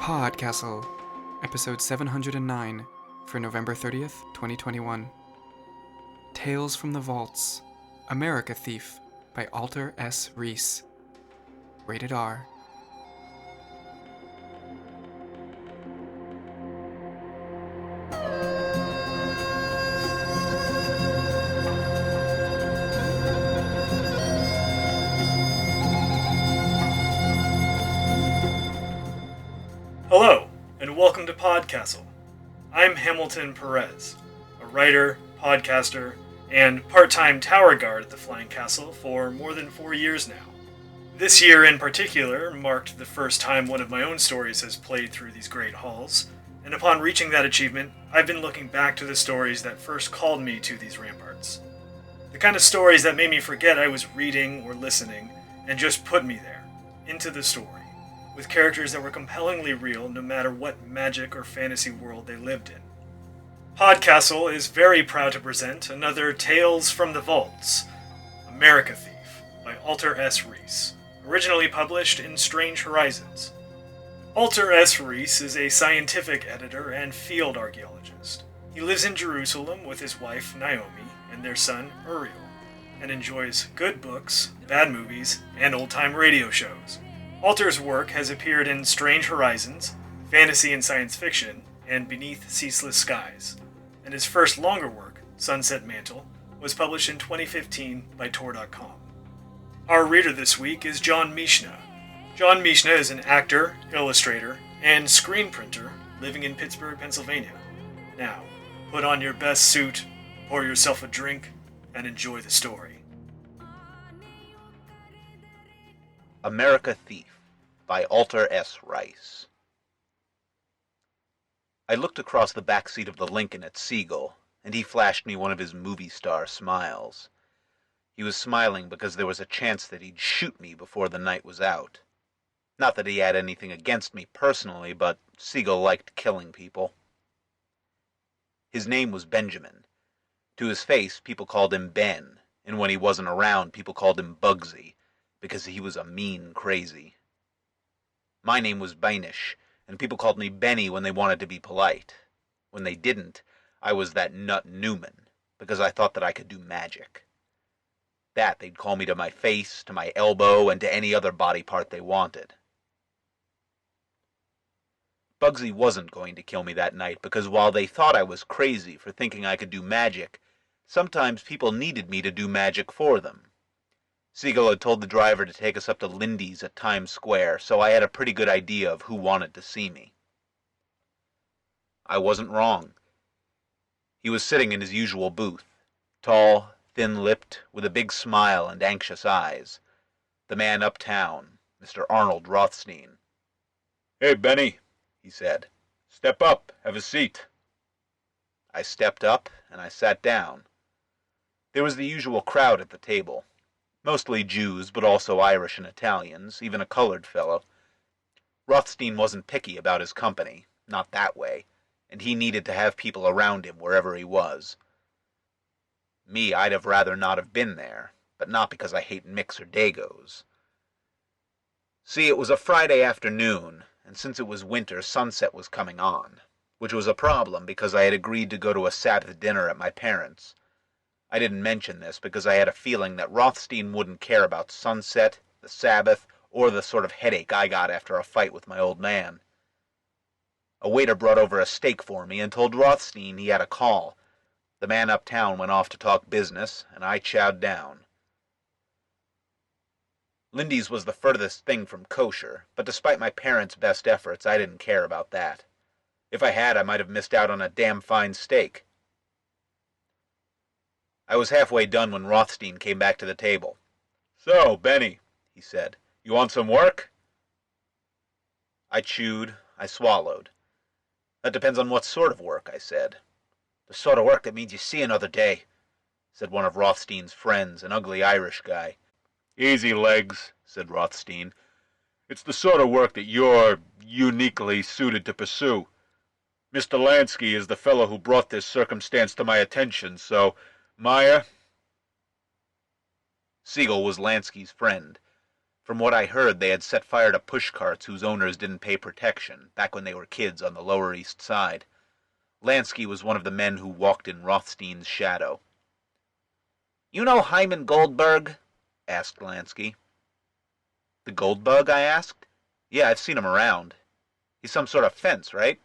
PodCastle, episode 709 for November 30th, 2021. Tales from the Vaults, America Thief by Alter S. Reese. Rated R. Hello, and welcome to PodCastle. I'm Hamilton Perez, a writer, podcaster, and part-time tower guard at the Flying Castle for more than 4 years now. This year in particular marked the first time one of my own stories has played through these great halls, and upon reaching that achievement, I've been looking back to the stories that first called me to these ramparts. The kind of stories that made me forget I was reading or listening, and just put me there, into the story, with characters that were compellingly real no matter what magic or fantasy world they lived in. PodCastle is very proud to present another Tales from the Vaults, America Thief, by Alter S. Reese, originally published in Strange Horizons. Alter S. Reese is a scientific editor and field archaeologist. He lives in Jerusalem with his wife, Naomi, and their son, Uriel, and enjoys good books, bad movies, and old-time radio shows. Alter's work has appeared in Strange Horizons, Fantasy and Science Fiction, and Beneath Ceaseless Skies, and his first longer work, Sunset Mantle, was published in 2015 by Tor.com. Our reader this week is John Mishna. John Mishna is an actor, illustrator, and screen printer living in Pittsburgh, Pennsylvania. Now, put on your best suit, pour yourself a drink, and enjoy the story. America Thief by Alter S. Reese. I looked across the back seat of the Lincoln at Siegel, and he flashed me one of his movie star smiles. He was smiling because there was a chance that he'd shoot me before the night was out. Not that he had anything against me personally, but Siegel liked killing people. His name was Benjamin. To his face, people called him Ben, and when he wasn't around, people called him Bugsy, because he was a mean crazy. My name was Beinish, and people called me Benny when they wanted to be polite. When they didn't, I was that nut Newman, because I thought that I could do magic. That they'd call me to my face, to my elbow, and to any other body part they wanted. Bugsy wasn't going to kill me that night, because while they thought I was crazy for thinking I could do magic, sometimes people needed me to do magic for them. Siegel had told the driver to take us up to Lindy's at Times Square, so I had a pretty good idea of who wanted to see me. I wasn't wrong. He was sitting in his usual booth, tall, thin-lipped, with a big smile and anxious eyes. The man uptown, Mr. Arnold Rothstein. "Hey, Benny," he said. "Step up, have a seat." I stepped up, and I sat down. There was the usual crowd at the table. Mostly Jews, but also Irish and Italians, even a colored fellow. Rothstein wasn't picky about his company, not that way, and he needed to have people around him wherever he was. Me, I'd have rather not have been there, but not because I hate Mix or Dagos. See, it was a Friday afternoon, and since it was winter, sunset was coming on, which was a problem because I had agreed to go to a Sabbath dinner at my parents'. I didn't mention this because I had a feeling that Rothstein wouldn't care about sunset, the Sabbath, or the sort of headache I got after a fight with my old man. A waiter brought over a steak for me and told Rothstein he had a call. The man uptown went off to talk business, and I chowed down. Lindy's was the furthest thing from kosher, but despite my parents' best efforts, I didn't care about that. If I had, I might have missed out on a damn fine steak. I was halfway done when Rothstein came back to the table. "So, Benny," he said, "you want some work?" I chewed, I swallowed. "That depends on what sort of work," I said. "The sort of work that means you see another day," said one of Rothstein's friends, an ugly Irish guy. "Easy, legs," said Rothstein. "It's the sort of work that you're uniquely suited to pursue. Mr. Lansky is the fellow who brought this circumstance to my attention, so Maya." Siegel was Lansky's friend. From what I heard, they had set fire to pushcarts whose owners didn't pay protection, back when they were kids on the Lower East Side. Lansky was one of the men who walked in Rothstein's shadow. "You know Hyman Goldberg?" asked Lansky. "The Goldbug?" I asked. "Yeah, I've seen him around. He's some sort of fence, right?"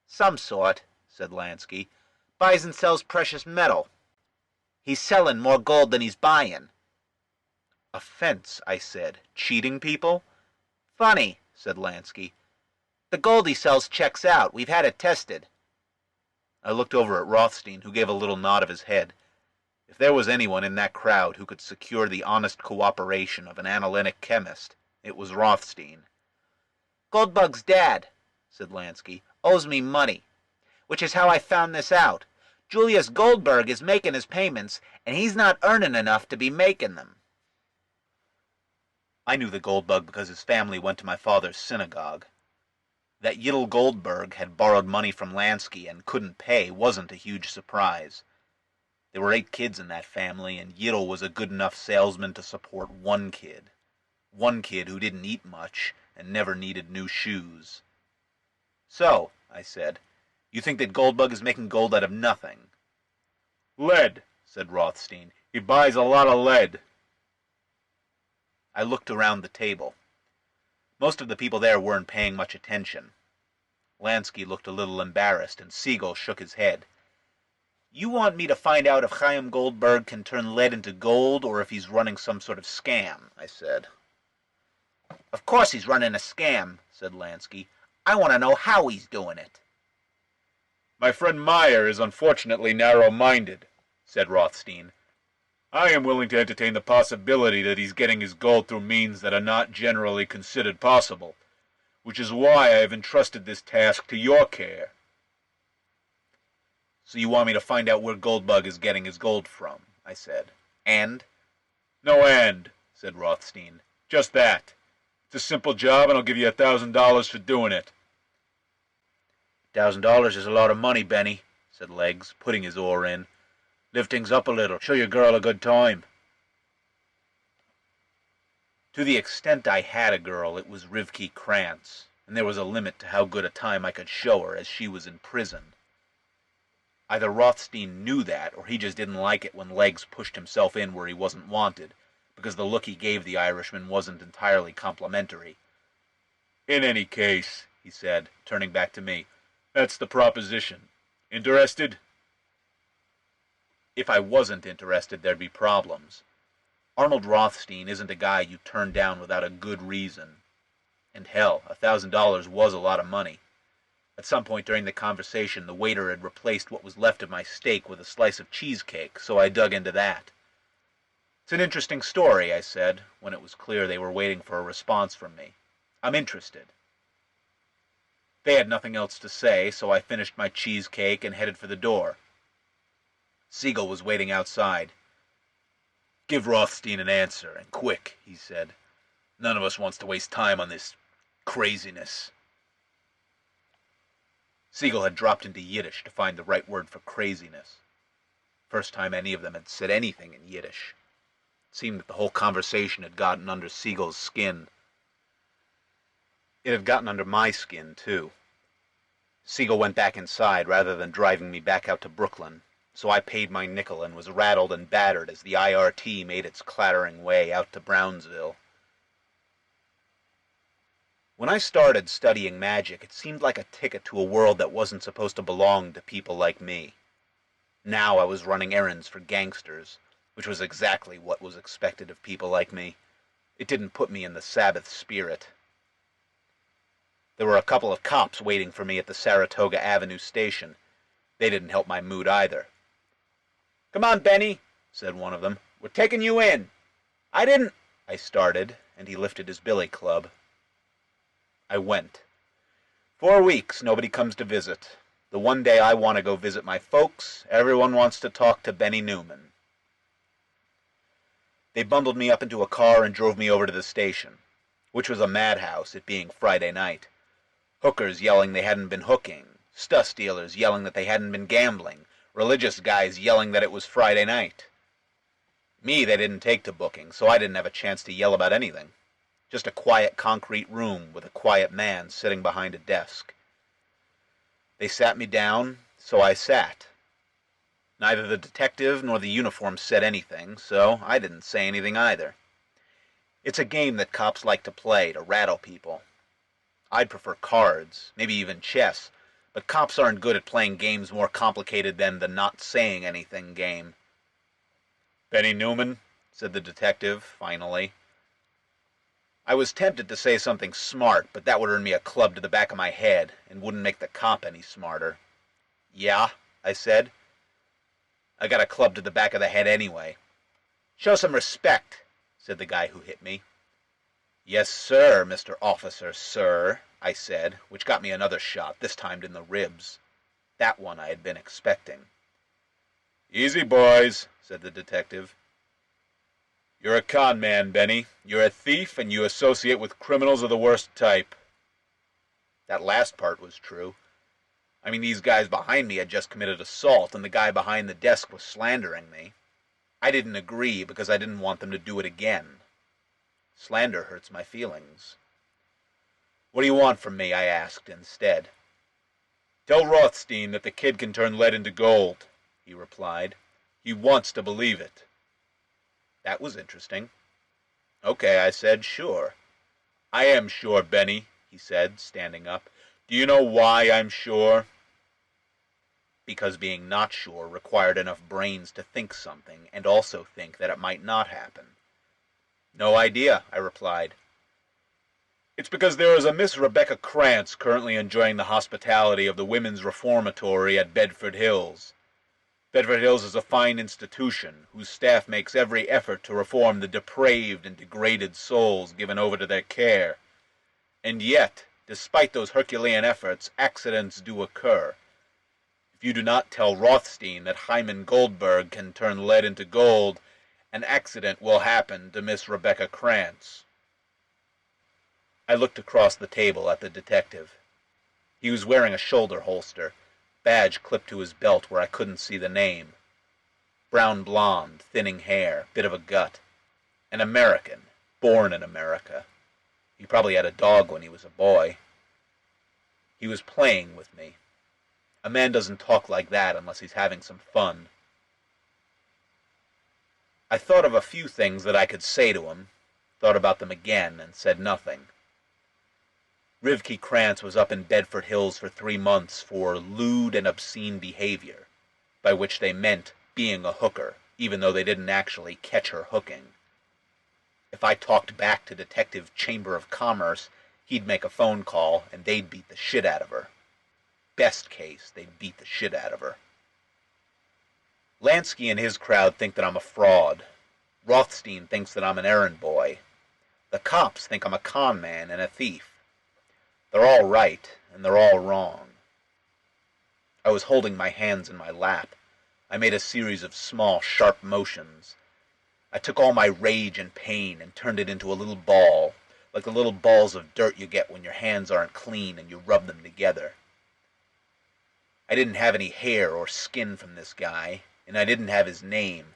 "Some sort," said Lansky. "Buys and sells precious metal. He's selling more gold than he's buying." "A fence," I said. "Cheating people?" "Funny," said Lansky. "The gold he sells checks out. We've had it tested." I looked over at Rothstein, who gave a little nod of his head. If there was anyone in that crowd who could secure the honest cooperation of an analytic chemist, it was Rothstein. "Goldbug's dad," said Lansky, "owes me money, which is how I found this out. Julius Goldberg is making his payments, and he's not earning enough to be making them." I knew the Goldbug because his family went to my father's synagogue. That Yiddle Goldberg had borrowed money from Lansky and couldn't pay wasn't a huge surprise. There were 8 kids in that family, and Yiddle was a good enough salesman to support one kid who didn't eat much and never needed new shoes. "So," I said, "you think that Goldbug is making gold out of nothing?" "Lead," said Rothstein. "He buys a lot of lead." I looked around the table. Most of the people there weren't paying much attention. Lansky looked a little embarrassed, and Siegel shook his head. "You want me to find out if Chaim Goldberg can turn lead into gold, or if he's running some sort of scam," I said. "Of course he's running a scam," said Lansky. "I want to know how he's doing it." "My friend Meyer is unfortunately narrow-minded," said Rothstein. "I am willing to entertain the possibility that he's getting his gold through means that are not generally considered possible, which is why I have entrusted this task to your care." "So you want me to find out where Goldbug is getting his gold from," I said. "And?" "No and," said Rothstein. "Just that. It's a simple job, and I'll give you $1,000 for doing it." "$1,000 is a lot of money, Benny," said Legs, putting his oar in. "Lift things up a little. Show your girl a good time." To the extent I had a girl, it was Rivki Krantz, and there was a limit to how good a time I could show her, as she was in prison. Either Rothstein knew that, or he just didn't like it when Legs pushed himself in where he wasn't wanted, because the look he gave the Irishman wasn't entirely complimentary. "In any case," he said, turning back to me, "that's the proposition. Interested?" If I wasn't interested, there'd be problems. Arnold Rothstein isn't a guy you turn down without a good reason. And hell, $1,000 was a lot of money. At some point during the conversation, the waiter had replaced what was left of my steak with a slice of cheesecake, so I dug into that. "It's an interesting story," I said, when it was clear they were waiting for a response from me. "I'm interested." They had nothing else to say, so I finished my cheesecake and headed for the door. Siegel was waiting outside. "Give Rothstein an answer, and quick," he said. "None of us wants to waste time on this craziness." Siegel had dropped into Yiddish to find the right word for craziness. First time any of them had said anything in Yiddish. It seemed that the whole conversation had gotten under Siegel's skin. It had gotten under my skin, too. Siegel went back inside rather than driving me back out to Brooklyn, so I paid my nickel and was rattled and battered as the IRT made its clattering way out to Brownsville. When I started studying magic, it seemed like a ticket to a world that wasn't supposed to belong to people like me. Now I was running errands for gangsters, which was exactly what was expected of people like me. It didn't put me in the Sabbath spirit. There were a couple of cops waiting for me at the Saratoga Avenue station. They didn't help my mood either. "Come on, Benny," said one of them. "We're taking you in." "I didn't—" I started, and he lifted his billy club. I went. 4 weeks, nobody comes to visit. The one day I want to go visit my folks, everyone wants to talk to Benny Newman. They bundled me up into a car and drove me over to the station, which was a madhouse, it being Friday night. Hookers yelling they hadn't been hooking, stuss dealers yelling that they hadn't been gambling, religious guys yelling that it was Friday night. Me they didn't take to booking, so I didn't have a chance to yell about anything. Just a quiet concrete room with a quiet man sitting behind a desk. They sat me down, so I sat. Neither the detective nor the uniform said anything, so I didn't say anything either. It's a game that cops like to play to rattle people. I'd prefer cards, maybe even chess, but cops aren't good at playing games more complicated than the not saying anything game. "Benny Newman," said the detective, finally. I was tempted to say something smart, but that would earn me a club to the back of my head, and wouldn't make the cop any smarter. "Yeah," I said. "I got a club to the back of the head anyway." "Show some respect," said the guy who hit me. "Yes, sir, Mr. Officer, sir," I said, which got me another shot, this time in the ribs. That one I had been expecting. "Easy, boys," said the detective. "You're a con man, Benny. You're a thief, and you associate with criminals of the worst type." That last part was true. I mean, these guys behind me had just committed assault, and the guy behind the desk was slandering me. I didn't agree because I didn't want them to do it again. Slander hurts my feelings. "What do you want from me?" I asked instead. "Tell Rothstein that the kid can turn lead into gold," he replied. "He wants to believe it." That was interesting. "Okay," I said, "sure." "I am sure, Benny," he said, standing up. "Do you know why I'm sure?" Because being not sure required enough brains to think something, and also think that it might not happen. "No idea," I replied. "It's because there is a Miss Rebecca Krantz currently enjoying the hospitality of the Women's Reformatory at Bedford Hills. Bedford Hills is a fine institution, whose staff makes every effort to reform the depraved and degraded souls given over to their care. And yet, despite those Herculean efforts, accidents do occur. If you do not tell Rothstein that Hyman Goldberg can turn lead into gold, an accident will happen to Miss Rebecca Krantz." I looked across the table at the detective. He was wearing a shoulder holster, badge clipped to his belt where I couldn't see the name. Brown blonde, thinning hair, bit of a gut. An American, born in America. He probably had a dog when he was a boy. He was playing with me. A man doesn't talk like that unless he's having some fun. I thought of a few things that I could say to him, thought about them again, and said nothing. Rivke Krantz was up in Bedford Hills for 3 months for lewd and obscene behavior, by which they meant being a hooker, even though they didn't actually catch her hooking. If I talked back to Detective Chamber of Commerce, he'd make a phone call, and they'd beat the shit out of her. Best case, they'd beat the shit out of her. Lansky and his crowd think that I'm a fraud. Rothstein thinks that I'm an errand boy. The cops think I'm a con man and a thief. They're all right, and they're all wrong. I was holding my hands in my lap. I made a series of small, sharp motions. I took all my rage and pain and turned it into a little ball, like the little balls of dirt you get when your hands aren't clean and you rub them together. I didn't have any hair or skin from this guy, and I didn't have his name,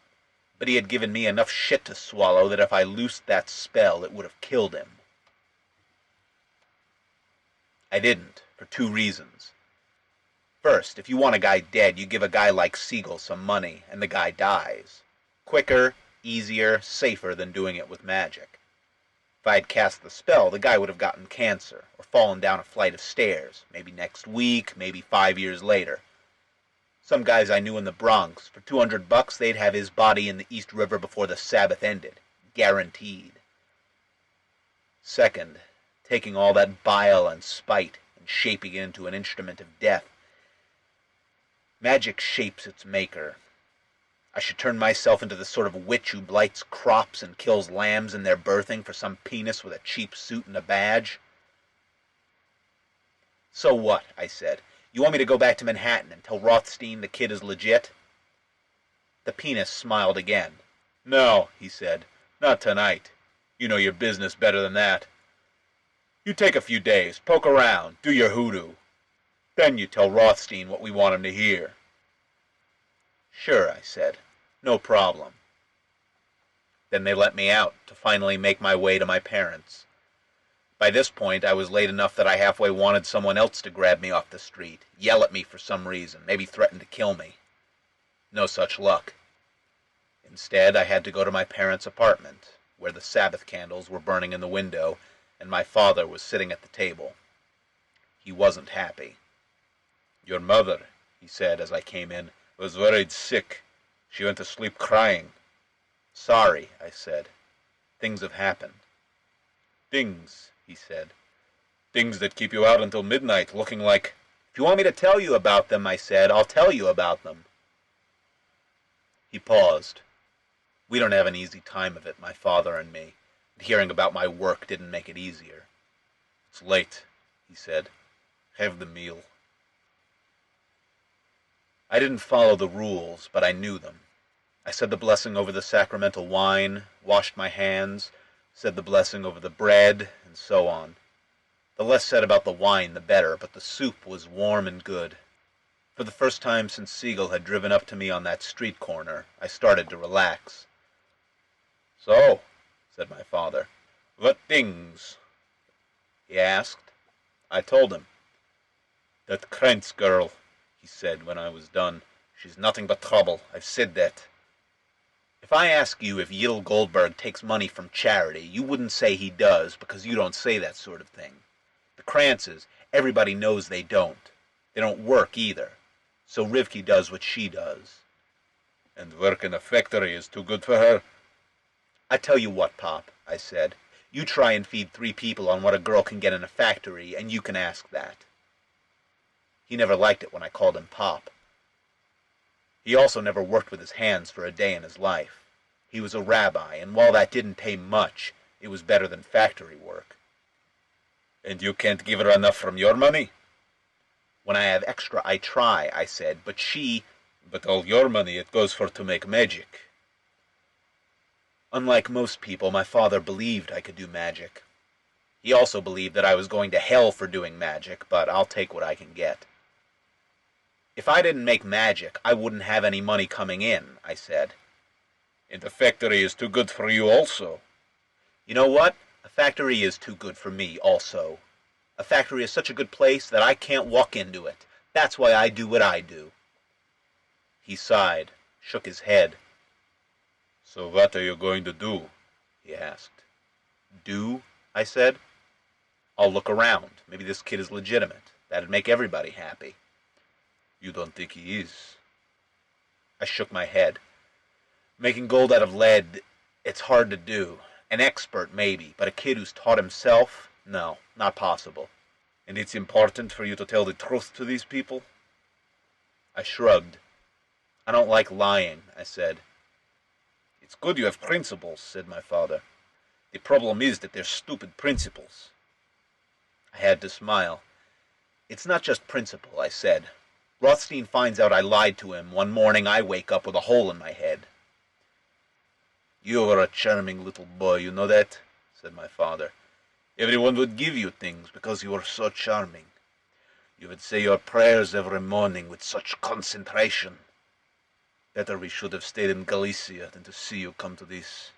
but he had given me enough shit to swallow that if I loosed that spell, it would have killed him. I didn't, for 2 reasons. First, if you want a guy dead, you give a guy like Siegel some money, and the guy dies. Quicker, easier, safer than doing it with magic. If I had cast the spell, the guy would have gotten cancer, or fallen down a flight of stairs, maybe next week, maybe 5 years later. Some guys I knew in the Bronx, for $200 they'd have his body in the East River before the Sabbath ended. Guaranteed. Second, taking all that bile and spite and shaping it into an instrument of death. Magic shapes its maker. I should turn myself into the sort of witch who blights crops and kills lambs in their birthing for some penis with a cheap suit and a badge. "So what?" I said. "You want me to go back to Manhattan and tell Rothstein the kid is legit?" The penis smiled again. "No," he said. "Not tonight. You know your business better than that. You take a few days, poke around, do your hoodoo. Then you tell Rothstein what we want him to hear." "Sure," I said. "No problem." Then they let me out to finally make my way to my parents. By this point, I was late enough that I halfway wanted someone else to grab me off the street, yell at me for some reason, maybe threaten to kill me. No such luck. Instead, I had to go to my parents' apartment, where the Sabbath candles were burning in the window, and my father was sitting at the table. He wasn't happy. "Your mother," he said as I came in, "was worried sick. She went to sleep crying." "Sorry," I said. "Things have happened." "Things," he said. "Things that keep you out until midnight, looking like—" "If you want me to tell you about them," I said, "I'll tell you about them." He paused. We don't have an easy time of it, my father and me, and hearing about my work didn't make it easier. "It's late," he said. "Have the meal." I didn't follow the rules, but I knew them. I said the blessing over the sacramental wine, washed my hands, said the blessing over the bread, and so on. The less said about the wine, the better, but the soup was warm and good. For the first time since Siegel had driven up to me on that street corner, I started to relax. "So," said my father, "what things?" he asked. I told him. "That Krantz girl," he said when I was done. "She's nothing but trouble. I've said that." If I ask you if Yil Goldberg takes money from charity, you wouldn't say he does, because you don't say that sort of thing. The Krantzes, everybody knows they don't. They don't work either. So Rivki does what she does. "And work in a factory is too good for her?" "I tell you what, Pop," I said. "You try and feed 3 people on what a girl can get in a factory, and you can ask that." He never liked it when I called him Pop. He also never worked with his hands for a day in his life. He was a rabbi, and while that didn't pay much, it was better than factory work. "And you can't give her enough from your money?" "When I have extra, I try," I said, "but she—" "But all your money it goes for to make magic." Unlike most people, my father believed I could do magic. He also believed that I was going to hell for doing magic, but I'll take what I can get. "If I didn't make magic, I wouldn't have any money coming in," I said. "And the factory is too good for you also." "You know what? A factory is too good for me also. A factory is such a good place that I can't walk into it. That's why I do what I do." He sighed, shook his head. "So what are you going to do?" he asked. "Do?" I said. "I'll look around. Maybe this kid is legitimate. That'd make everybody happy." "You don't think he is?" I shook my head. "Making gold out of lead, it's hard to do. An expert, maybe, but a kid who's taught himself? No, not possible." "And it's important for you to tell the truth to these people?" I shrugged. "I don't like lying," I said. "It's good you have principles," said my father. "The problem is that they're stupid principles." I had to smile. "It's not just principle," I said. "Rothstein finds out I lied to him. One morning I wake up with a hole in my head." "You were a charming little boy, you know that?" said my father. "Everyone would give you things because you were so charming. You would say your prayers every morning with such concentration. Better we should have stayed in Galicia than to see you come to this."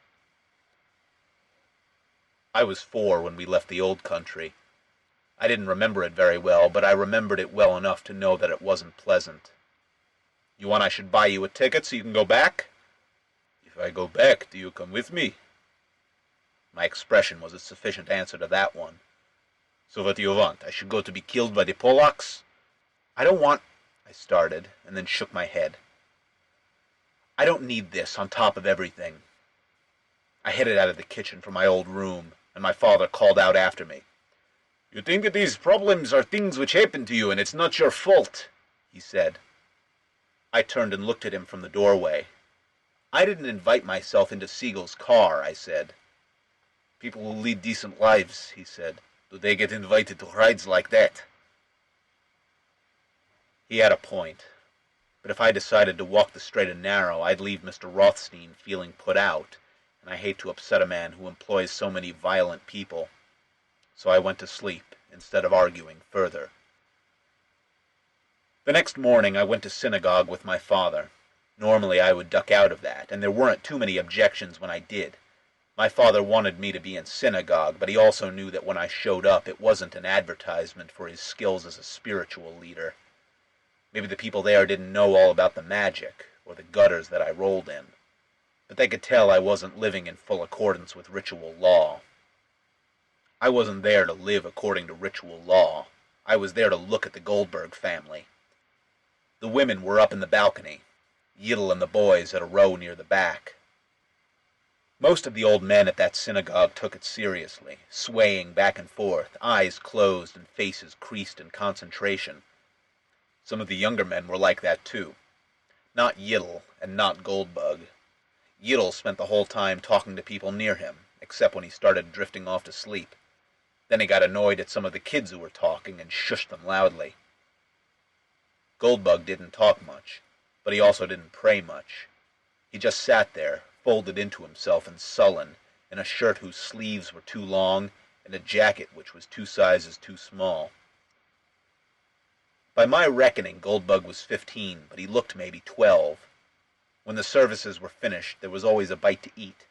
I was 4 when we left the old country. I didn't remember it very well, but I remembered it well enough to know that it wasn't pleasant. "You want I should buy you a ticket so you can go back?" "If I go back, do you come with me?" My expression was a sufficient answer to that one. "So what do you want? I should go to be killed by the Polacks?" "I don't want—" I started, and then shook my head. "I don't need this on top of everything." I headed out of the kitchen for my old room, and my father called out after me. "You think that these problems are things which happen to you, and it's not your fault," he said. I turned and looked at him from the doorway. "I didn't invite myself into Siegel's car," I said. "People who lead decent lives," he said. "Do they get invited to rides like that?" He had a point. But if I decided to walk the straight and narrow, I'd leave Mr. Rothstein feeling put out, and I hate to upset a man who employs so many violent people. So I went to sleep, instead of arguing further. The next morning I went to synagogue with my father. Normally I would duck out of that, and there weren't too many objections when I did. My father wanted me to be in synagogue, but he also knew that when I showed up, it wasn't an advertisement for his skills as a spiritual leader. Maybe the people there didn't know all about the magic, or the gutters that I rolled in, but they could tell I wasn't living in full accordance with ritual law. I wasn't there to live according to ritual law. I was there to look at the Goldberg family. The women were up in the balcony, Yiddle and the boys at a row near the back. Most of the old men at that synagogue took it seriously, swaying back and forth, eyes closed and faces creased in concentration. Some of the younger men were like that too. Not Yiddle and not Goldbug. Yiddle spent the whole time talking to people near him, except when he started drifting off to sleep. Then he got annoyed at some of the kids who were talking and shushed them loudly. Goldbug didn't talk much, but he also didn't pray much. He just sat there, folded into himself and sullen, in a shirt whose sleeves were too long, and a jacket which was 2 sizes too small. By my reckoning, Goldbug was 15, but he looked maybe 12. When the services were finished, there was always a bite to eat.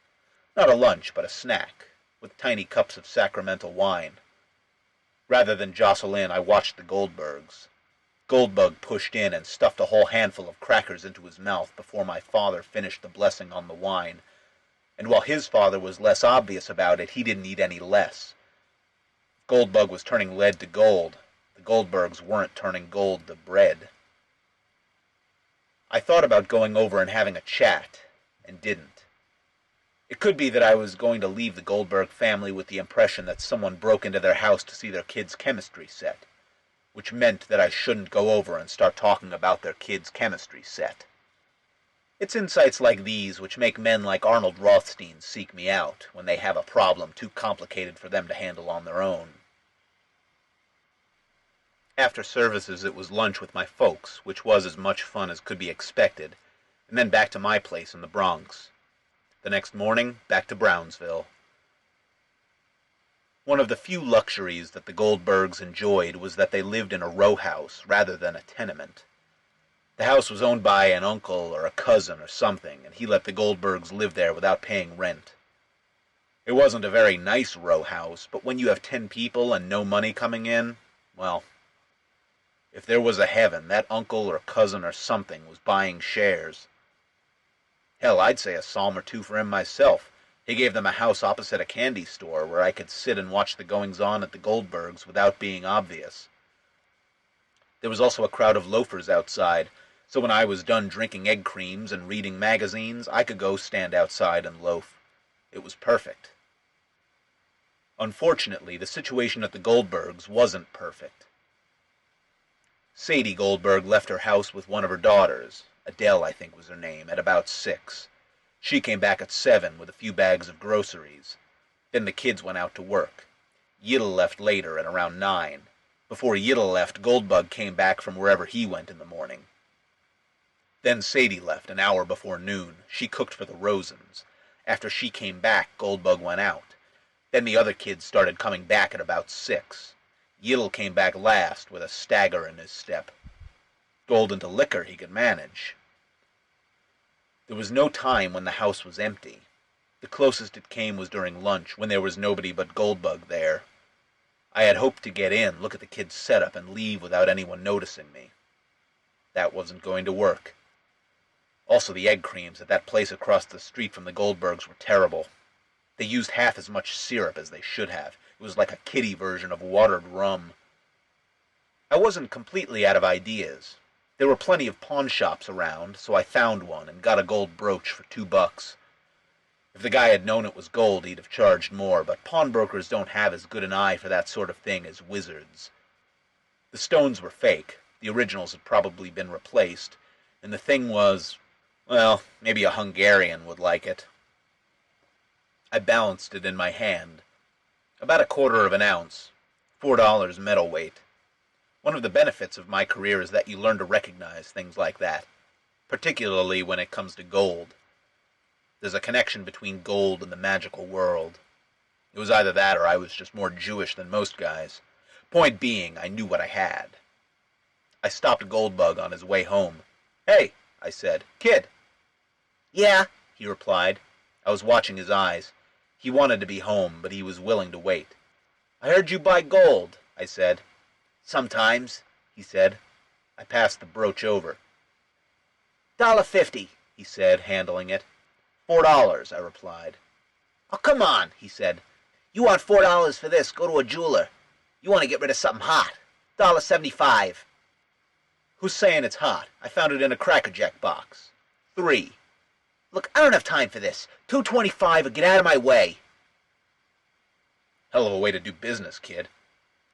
Not a lunch, but a snack, with tiny cups of sacramental wine. Rather than jostle in, I watched the Goldbergs. Goldbug pushed in and stuffed a whole handful of crackers into his mouth before my father finished the blessing on the wine, and while his father was less obvious about it, he didn't eat any less. Goldbug was turning lead to gold. The Goldbergs weren't turning gold to bread. I thought about going over and having a chat, and didn't. It could be that I was going to leave the Goldberg family with the impression that someone broke into their house to see their kid's chemistry set, which meant that I shouldn't go over and start talking about their kid's chemistry set. It's insights like these which make men like Arnold Rothstein seek me out when they have a problem too complicated for them to handle on their own. After services, it was lunch with my folks, which was as much fun as could be expected, and then back to my place in the Bronx. The next morning, back to Brownsville. One of the few luxuries that the Goldbergs enjoyed was that they lived in a row house rather than a tenement. The house was owned by an uncle or a cousin or something, and he let the Goldbergs live there without paying rent. It wasn't a very nice row house, but when you have 10 people and no money coming in, well, if there was a heaven, that uncle or cousin or something was buying shares. Hell, I'd say a psalm or two for him myself. He gave them a house opposite a candy store where I could sit and watch the goings-on at the Goldbergs without being obvious. There was also a crowd of loafers outside, so when I was done drinking egg creams and reading magazines, I could go stand outside and loaf. It was perfect. Unfortunately, the situation at the Goldbergs wasn't perfect. Sadie Goldberg left her house with one of her daughters, Adele I think was her name, at about 6. She came back at 7 with a few bags of groceries. Then the kids went out to work. Yiddle left later at around 9. Before Yiddle left, Goldbug came back from wherever he went in the morning. Then Sadie left an hour before noon. She cooked for the Rosens. After she came back, Goldbug went out. Then the other kids started coming back at about 6. Yiddle came back last with a stagger in his step. Gold into liquor he could manage. There was no time when the house was empty. The closest it came was during lunch, when there was nobody but Goldbug there. I had hoped to get in, look at the kids' setup, and leave without anyone noticing me. That wasn't going to work. Also, the egg creams at that place across the street from the Goldbergs were terrible. They used half as much syrup as they should have. It was like a kiddie version of watered rum. I wasn't completely out of ideas. There were plenty of pawn shops around, so I found one and got a gold brooch for $2. If the guy had known it was gold, he'd have charged more, but pawnbrokers don't have as good an eye for that sort of thing as wizards. The stones were fake. The originals had probably been replaced, and the thing was, well, maybe a Hungarian would like it. I balanced it in my hand. About 1/4 of an ounce, $4 metal weight. One of the benefits of my career is that you learn to recognize things like that, particularly when it comes to gold. There's a connection between gold and the magical world. It was either that or I was just more Jewish than most guys. Point being, I knew what I had. I stopped Goldbug on his way home. "Hey," I said, "kid." "Yeah," he replied. I was watching his eyes. He wanted to be home, but he was willing to wait. "I heard you buy gold," I said. "Sometimes," he said. I passed the brooch over. "$1.50, he said, handling it. $4, I replied. "Oh, come on," he said. "You want $4 for this, go to a jeweler. You want to get rid of something hot. $1.75. "Who's saying it's hot? I found it in a Cracker Jack box. 3. "Look, I don't have time for this. $2.25 or get out of my way." Hell of a way to do business, kid.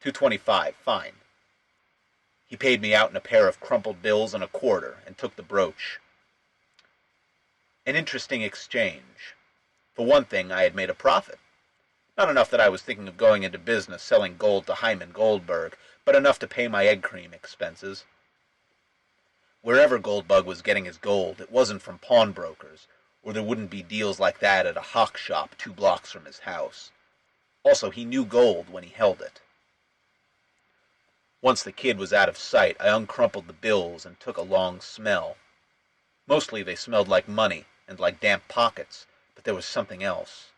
$2.25, fine. He paid me out in a pair of crumpled bills and a quarter, and took the brooch. An interesting exchange. For one thing, I had made a profit. Not enough that I was thinking of going into business selling gold to Hyman Goldberg, but enough to pay my egg cream expenses. Wherever Goldbug was getting his gold, it wasn't from pawnbrokers, or there wouldn't be deals like that at a hock shop 2 blocks from his house. Also, he knew gold when he held it. Once the kid was out of sight, I uncrumpled the bills and took a long smell. Mostly they smelled like money and like damp pockets, but there was something else.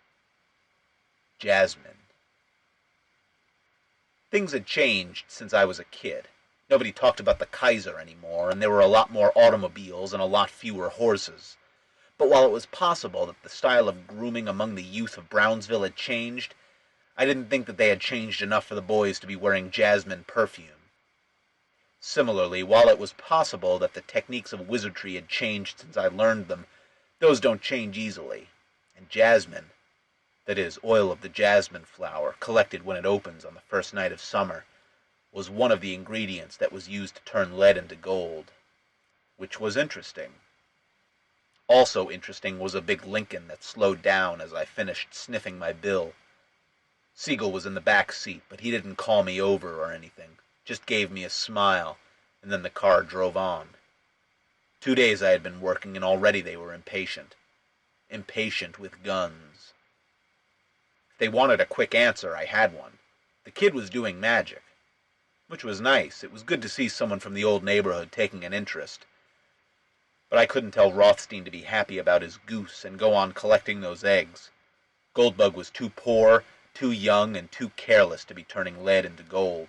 Jasmine. Things had changed since I was a kid. Nobody talked about the Kaiser anymore, and there were a lot more automobiles and a lot fewer horses. But while it was possible that the style of grooming among the youth of Brownsville had changed, I didn't think that they had changed enough for the boys to be wearing jasmine perfume. Similarly, while it was possible that the techniques of wizardry had changed since I learned them, those don't change easily. And jasmine, that is, oil of the jasmine flower, collected when it opens on the first night of summer, was one of the ingredients that was used to turn lead into gold. Which was interesting. Also interesting was a big Lincoln that slowed down as I finished sniffing my bill. Siegel was in the back seat, but he didn't call me over or anything, just gave me a smile, and then the car drove on. 2 days I had been working, and already they were impatient. Impatient with guns. If they wanted a quick answer, I had one. The kid was doing magic. Which was nice. It was good to see someone from the old neighborhood taking an interest. But I couldn't tell Rothstein to be happy about his goose and go on collecting those eggs. Goldbug was too poor, too young, and too careless to be turning lead into gold.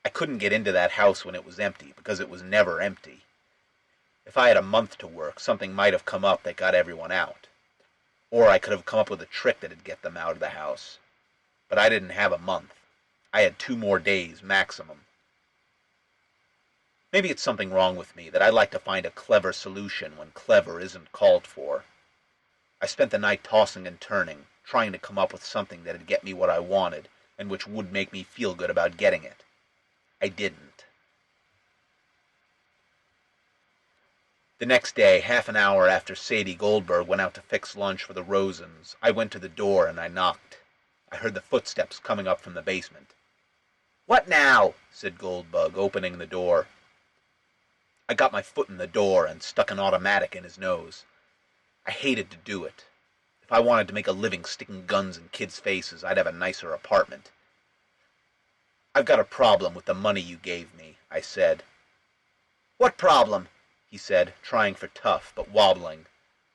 I couldn't get into that house when it was empty, because it was never empty. If I had a month to work, something might have come up that got everyone out. Or I could have come up with a trick that'd get them out of the house. But I didn't have a month. I had 2 more days, maximum. Maybe it's something wrong with me, that I like to find a clever solution when clever isn't called for. I spent the night tossing and turning, trying to come up with something that'd get me what I wanted, and which would make me feel good about getting it. I didn't. The next day, half an hour after Sadie Goldberg went out to fix lunch for the Rosens, I went to the door and I knocked. I heard the footsteps coming up from the basement. "What now?" said Goldbug, opening the door. I got my foot in the door and stuck an automatic in his nose. I hated to do it. If I wanted to make a living sticking guns in kids' faces, I'd have a nicer apartment. "I've got a problem with the money you gave me," I said. "What problem?" he said, trying for tough, but wobbling.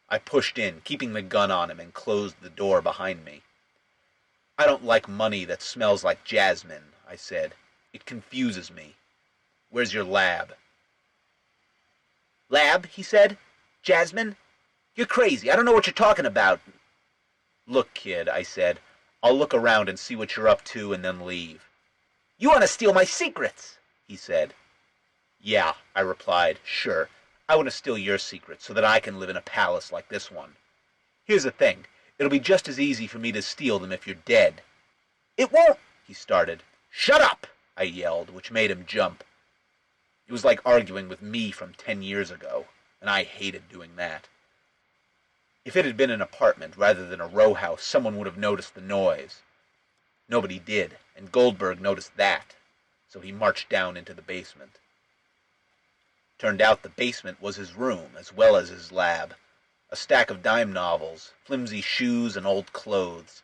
I pushed in, keeping the gun on him, and closed the door behind me. "I don't like money that smells like jasmine," I said. "It confuses me. Where's your lab?" "Lab?" he said. "Jasmine? You're crazy. I don't know what you're talking about." "Look, kid," I said. "I'll look around and see what you're up to and then leave." "You want to steal my secrets," he said. "Yeah," I replied. "Sure. I want to steal your secrets so that I can live in a palace like this one. Here's the thing. It'll be just as easy for me to steal them if you're dead." "It won't," he started. "Shut up," I yelled, which made him jump. It was like arguing with me from 10 years ago, and I hated doing that. If it had been an apartment rather than a row house, someone would have noticed the noise. Nobody did, and Goldberg noticed that, so he marched down into the basement. Turned out the basement was his room, as well as his lab. A stack of dime novels, flimsy shoes and old clothes,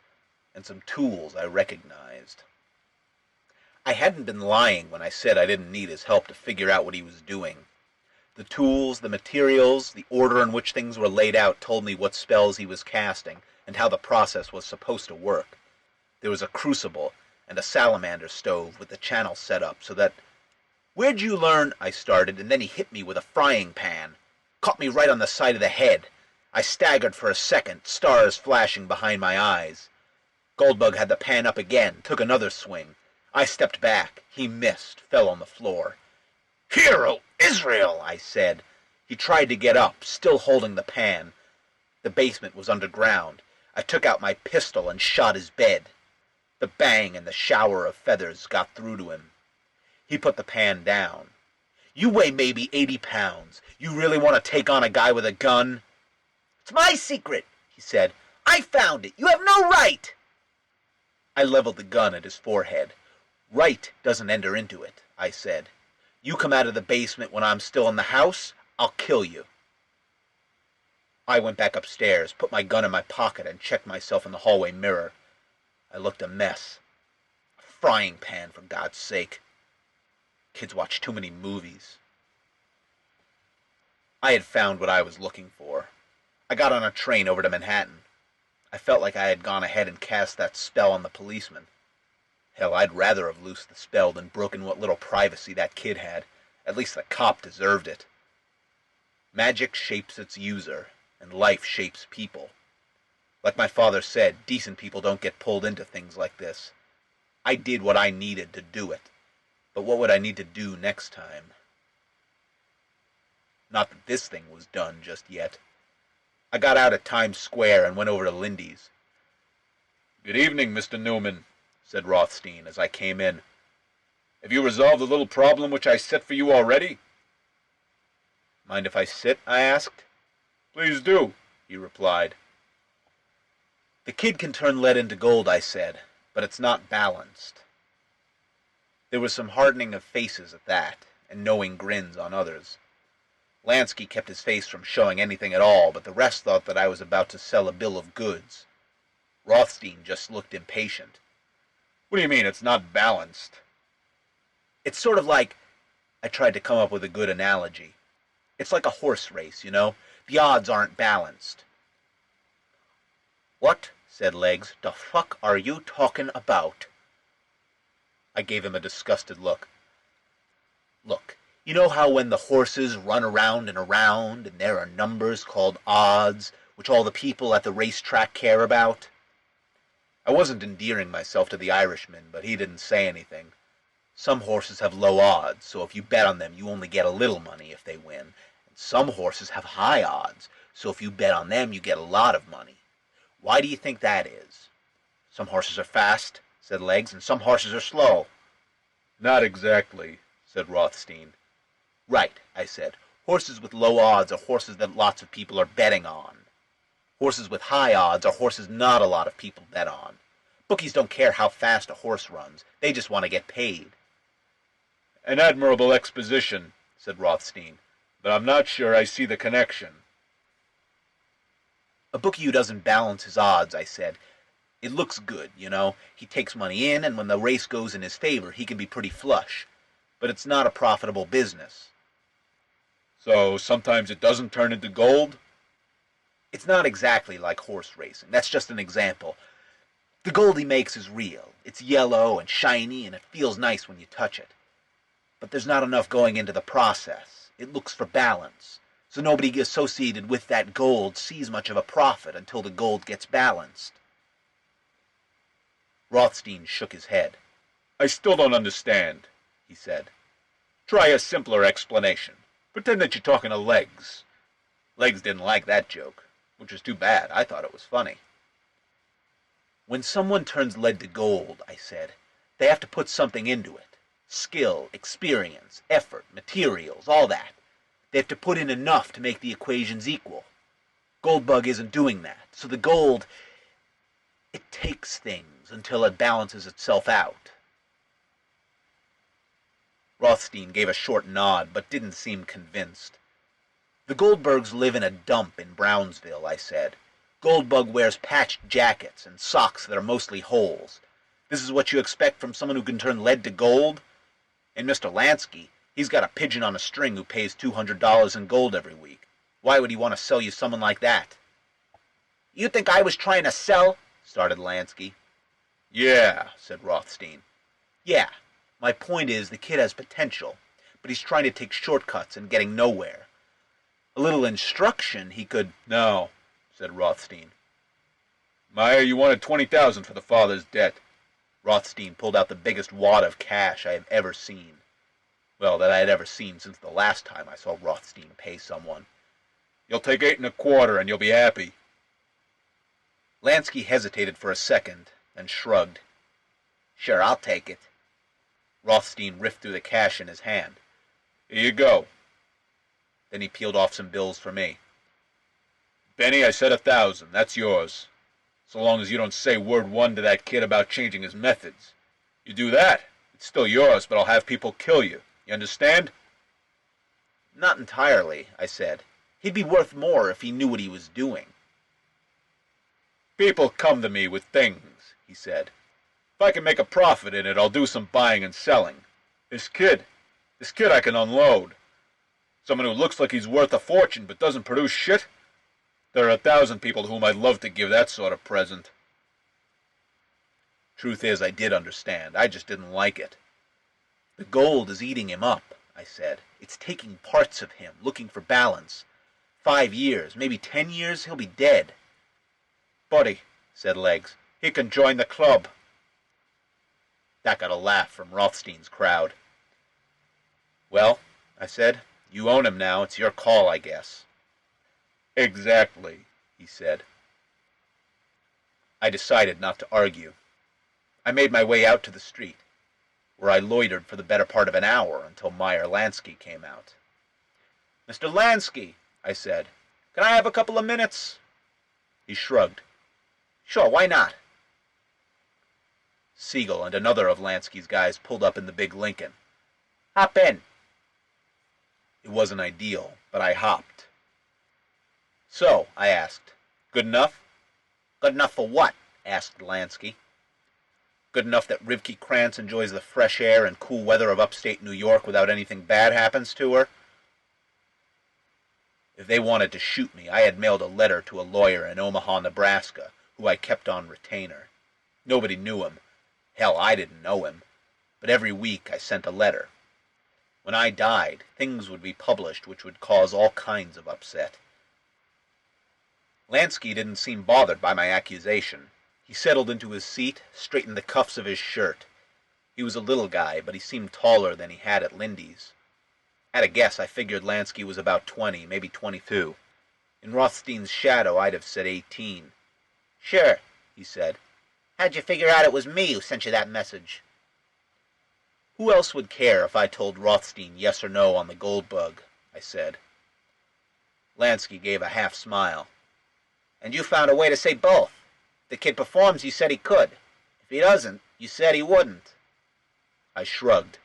and some tools I recognized. I hadn't been lying when I said I didn't need his help to figure out what he was doing. The tools, the materials, the order in which things were laid out told me what spells he was casting and how the process was supposed to work. There was a crucible and a salamander stove with the channel set up so that... "Where'd you learn?" I started, and then he hit me with a frying pan. Caught me right on the side of the head. I staggered for a second, stars flashing behind my eyes. Goldbug had the pan up again, took another swing. I stepped back. He missed, fell on the floor. "Hero Israel!" I said. He tried to get up, still holding the pan. The basement was underground. I took out my pistol and shot his bed. The bang and the shower of feathers got through to him. He put the pan down. "You weigh maybe 80 pounds. You really want to take on a guy with a gun?" "It's my secret," he said. "I found it. You have no right." I leveled the gun at his forehead. "Right doesn't enter into it," I said. "You come out of the basement when I'm still in the house, I'll kill you." I went back upstairs, put my gun in my pocket, and checked myself in the hallway mirror. I looked a mess. A frying pan, for God's sake. Kids watch too many movies. I had found what I was looking for. I got on a train over to Manhattan. I felt like I had gone ahead and cast that spell on the policeman. Hell, I'd rather have loosed the spell than broken what little privacy that kid had. At least the cop deserved it. Magic shapes its user, and life shapes people. Like my father said, decent people don't get pulled into things like this. I did what I needed to do it. But what would I need to do next time? Not that this thing was done just yet. I got out at Times Square and went over to Lindy's. "Good evening, Mr. Newman," said Rothstein as I came in. "Have you resolved the little problem which I set for you already?" "Mind if I sit?" I asked. "Please do," he replied. "The kid can turn lead into gold," I said, "but it's not balanced." There was some hardening of faces at that, and knowing grins on others. Lansky kept his face from showing anything at all, but the rest thought that I was about to sell a bill of goods. Rothstein just looked impatient. "What do you mean, it's not balanced?" "It's sort of like..." I tried to come up with a good analogy. "It's like a horse race, you know? The odds aren't balanced." "What," said Legs, "the fuck are you talking about?" I gave him a disgusted look. "Look, you know how when the horses run around and around, and there are numbers called odds, which all the people at the racetrack care about?" I wasn't endearing myself to the Irishman, but he didn't say anything. "Some horses have low odds, so if you bet on them you only get a little money if they win. And some horses have high odds, so if you bet on them you get a lot of money. Why do you think that is?" "Some horses are fast," said Legs, "and some horses are slow." "Not exactly," said Rothstein. "Right," I said. "Horses with low odds are horses that lots of people are betting on. Horses with high odds are horses not a lot of people bet on. Bookies don't care how fast a horse runs. They just want to get paid." "An admirable exposition," said Rothstein, "but I'm not sure I see the connection." "A bookie who doesn't balance his odds," I said. "It looks good, you know. He takes money in, and when the race goes in his favor, he can be pretty flush. But it's not a profitable business." "So sometimes it doesn't turn into gold?" "It's not exactly like horse racing. That's just an example. The gold he makes is real. It's yellow and shiny, and it feels nice when you touch it. But there's not enough going into the process. It looks for balance. So nobody associated with that gold sees much of a profit until the gold gets balanced." Rothstein shook his head. "I still don't understand," he said. "Try a simpler explanation. Pretend that you're talking to Legs." Legs didn't like that joke, which was too bad. I thought it was funny. "When someone turns lead to gold," I said, "they have to put something into it. Skill, experience, effort, materials, all that. They have to put in enough to make the equations equal. Goldbug isn't doing that, so the gold, it takes things until it balances itself out." Rothstein gave a short nod, but didn't seem convinced. "The Goldbergs live in a dump in Brownsville," I said. "Goldbug wears patched jackets and socks that are mostly holes. This is what you expect from someone who can turn lead to gold? And Mr. Lansky, He's got a pigeon on a string who pays $200 in gold every week. Why would he want to sell you someone like that?" "You think I was trying to sell?" started Lansky. "Yeah," said Rothstein. "Yeah. My point is the kid has potential, but he's trying to take shortcuts and getting nowhere. A little instruction he could—" "No," said Rothstein. "Meyer, you wanted 20,000 for the father's debt." Rothstein pulled out the biggest wad of cash I have ever seen. Well, that I had ever seen since the last time I saw Rothstein pay someone. "You'll take 8 1/4 and you'll be happy." Lansky hesitated for a second, then shrugged. "Sure, I'll take it." Rothstein riffed through the cash in his hand. "Here you go." Then he peeled off some bills for me. "Benny, I said 1,000. That's yours. So long as you don't say word one to that kid about changing his methods. You do that, it's still yours, but I'll have people kill you. You understand?" "Not entirely," I said. "He'd be worth more if he knew what he was doing." "People come to me with things," he said. "If I can make a profit in it, I'll do some buying and selling. This kid I can unload. Someone who looks like he's worth a fortune but doesn't produce shit? There are 1,000 people to whom I'd love to give that sort of present." Truth is, I did understand. I just didn't like it. "The gold is eating him up," I said. "It's taking parts of him, looking for balance. 5 years, maybe 10 years, he'll be dead." "Buddy," said Legs, "he can join the club." That got a laugh from Rothstein's crowd. "Well," I said, "you own him now. It's your call, I guess." "Exactly," he said. I decided not to argue. I made my way out to the street, where I loitered for the better part of an hour until Meyer Lansky came out. "Mr. Lansky," I said, "can I have a couple of minutes?" He shrugged. "Sure, why not?" Siegel and another of Lansky's guys pulled up in the big Lincoln. "Hop in." It wasn't ideal, but I hopped. "So," I asked, "good enough?" "Good enough for what?" asked Lansky. "Good enough that Rivky Krantz enjoys the fresh air and cool weather of upstate New York without anything bad happens to her?" If they wanted to shoot me, I had mailed a letter to a lawyer in Omaha, Nebraska, who I kept on retainer. Nobody knew him. Hell, I didn't know him. But every week I sent a letter. When I died, things would be published which would cause all kinds of upset. Lansky didn't seem bothered by my accusation. He settled into his seat, straightened the cuffs of his shirt. He was a little guy, but he seemed taller than he had at Lindy's. At a guess, I figured Lansky was about 20, maybe 22. In Rothstein's shadow, I'd have said 18. "Sure," he said. "How'd you figure out it was me who sent you that message?" "Who else would care if I told Rothstein yes or no on the gold bug?" I said. Lansky gave a half smile. "And you found a way to say both. If the kid performs, you said he could. If he doesn't, you said he wouldn't." I shrugged.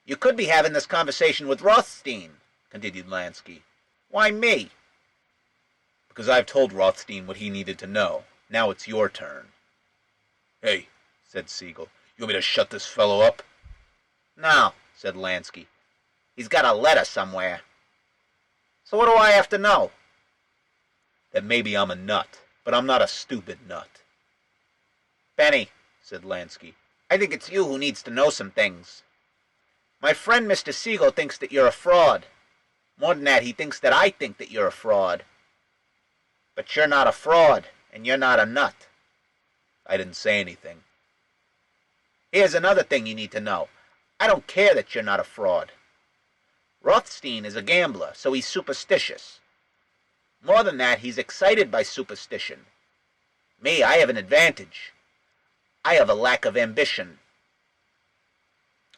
"You could be having this conversation with Rothstein," continued Lansky. "Why me?" "Because I've told Rothstein what he needed to know. Now it's your turn." "Hey," said Siegel, "you want me to shut this fellow up?" "No," said Lansky. "He's got a letter somewhere." "So what do I have to know?" "That maybe I'm a nut, but I'm not a stupid nut." "Benny," said Lansky, "I think it's you who needs to know some things. My friend Mr. Siegel thinks that you're a fraud. More than that, he thinks that I think that you're a fraud. But you're not a fraud, and you're not a nut." I didn't say anything. "Here's another thing you need to know. I don't care that you're not a fraud. Rothstein is a gambler, so he's superstitious. More than that, he's excited by superstition. Me, I have an advantage. I have a lack of ambition."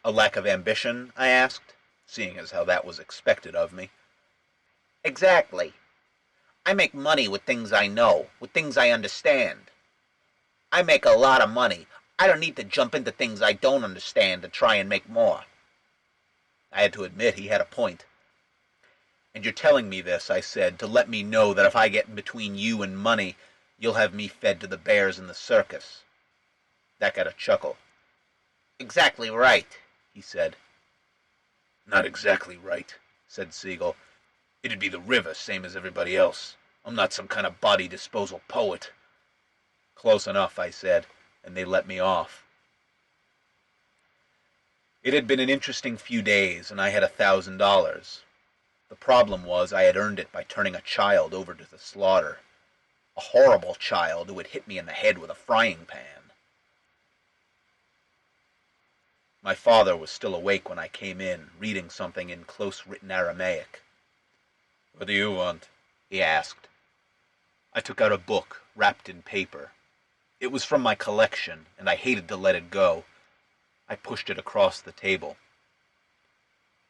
"A lack of ambition?" I asked, seeing as how that was expected of me. "Exactly. I make money with things I know, with things I understand. I make a lot of money. I don't need to jump into things I don't understand to try and make more." I had to admit he had a point. "And you're telling me this," I said, "to let me know that if I get in between you and money, you'll have me fed to the bears in the circus." That got a chuckle. "Exactly right," he said. Not exactly right, said Siegel. It'd be the river, same as everybody else. I'm not some kind of body disposal poet. Close enough, I said, and they let me off. It had been an interesting few days, and I had $1,000. The problem was I had earned it by turning a child over to the slaughter. A horrible child who had hit me in the head with a frying pan. My father was still awake when I came in, reading something in close-written Aramaic. "What do you want?" he asked. I took out a book, wrapped in paper. It was from my collection, and I hated to let it go. I pushed it across the table.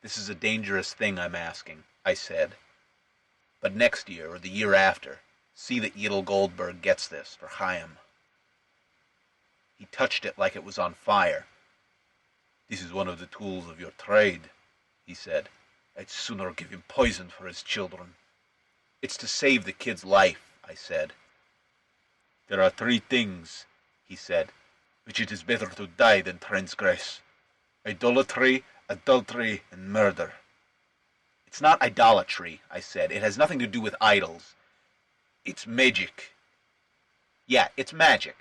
"This is a dangerous thing I'm asking," I said. "But next year, or the year after, see that Yittel Goldberg gets this for Chaim." He touched it like it was on fire. "This is one of the tools of your trade," he said. "I'd sooner give him poison for his children." "It's to save the kid's life," I said. "There are 3 things," he said, "which it is better to die than transgress. Idolatry, adultery, and murder." "It's not idolatry," I said. "It has nothing to do with idols." "It's magic." "Yeah, it's magic."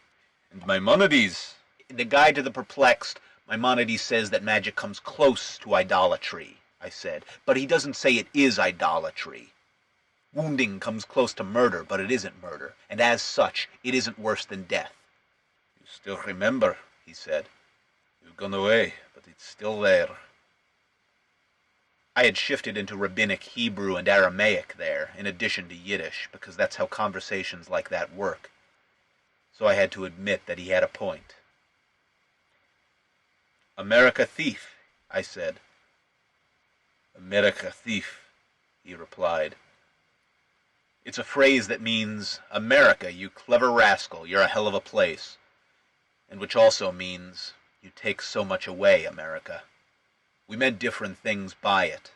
"And Maimonides." In the Guide to the Perplexed, Maimonides says that magic comes close to idolatry, I said. But he doesn't say it is idolatry. Wounding comes close to murder, but it isn't murder, and as such, it isn't worse than death. "You still remember," he said. "You've gone away, but it's still there." I had shifted into Rabbinic Hebrew and Aramaic there, in addition to Yiddish, because that's how conversations like that work. So I had to admit that he had a point. "America thief," I said. "America thief," he replied. It's a phrase that means, "America, you clever rascal, you're a hell of a place," and which also means, "You take so much away, America." We meant different things by it.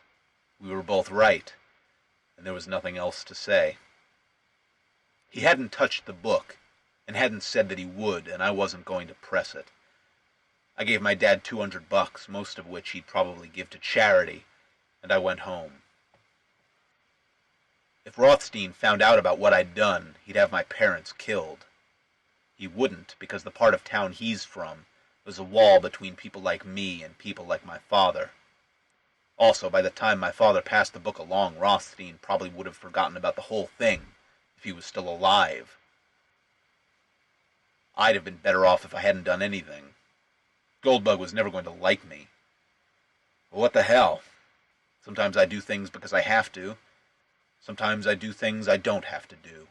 We were both right, and there was nothing else to say. He hadn't touched the book, and hadn't said that he would, and I wasn't going to press it. I gave my dad $200, most of which he'd probably give to charity, and I went home. If Rothstein found out about what I'd done, he'd have my parents killed. He wouldn't, because the part of town he's from was a wall between people like me and people like my father. Also, by the time my father passed the book along, Rothstein probably would have forgotten about the whole thing, if he was still alive. I'd have been better off if I hadn't done anything. Goldbug was never going to like me. But what the hell? Sometimes I do things because I have to. Sometimes I do things I don't have to do.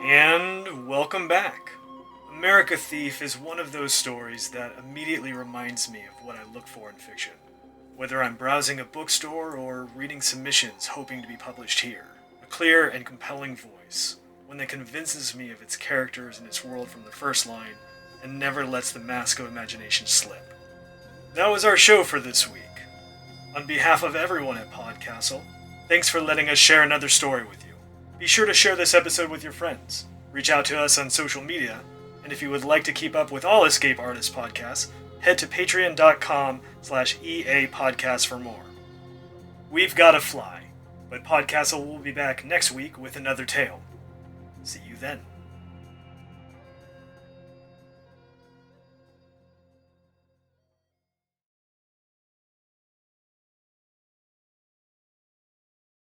And welcome back. America Thief is one of those stories that immediately reminds me of what I look for in fiction. Whether I'm browsing a bookstore or reading submissions hoping to be published here. A clear and compelling voice, one that convinces me of its characters and its world from the first line, and never lets the mask of imagination slip. That was our show for this week. On behalf of everyone at PodCastle, thanks for letting us share another story with you. Be sure to share this episode with your friends. Reach out to us on social media, and if you would like to keep up with all Escape Artist podcasts, head to patreon.com/EA Podcast for more. We've gotta fly, but PodCastle will be back next week with another tale. See you then.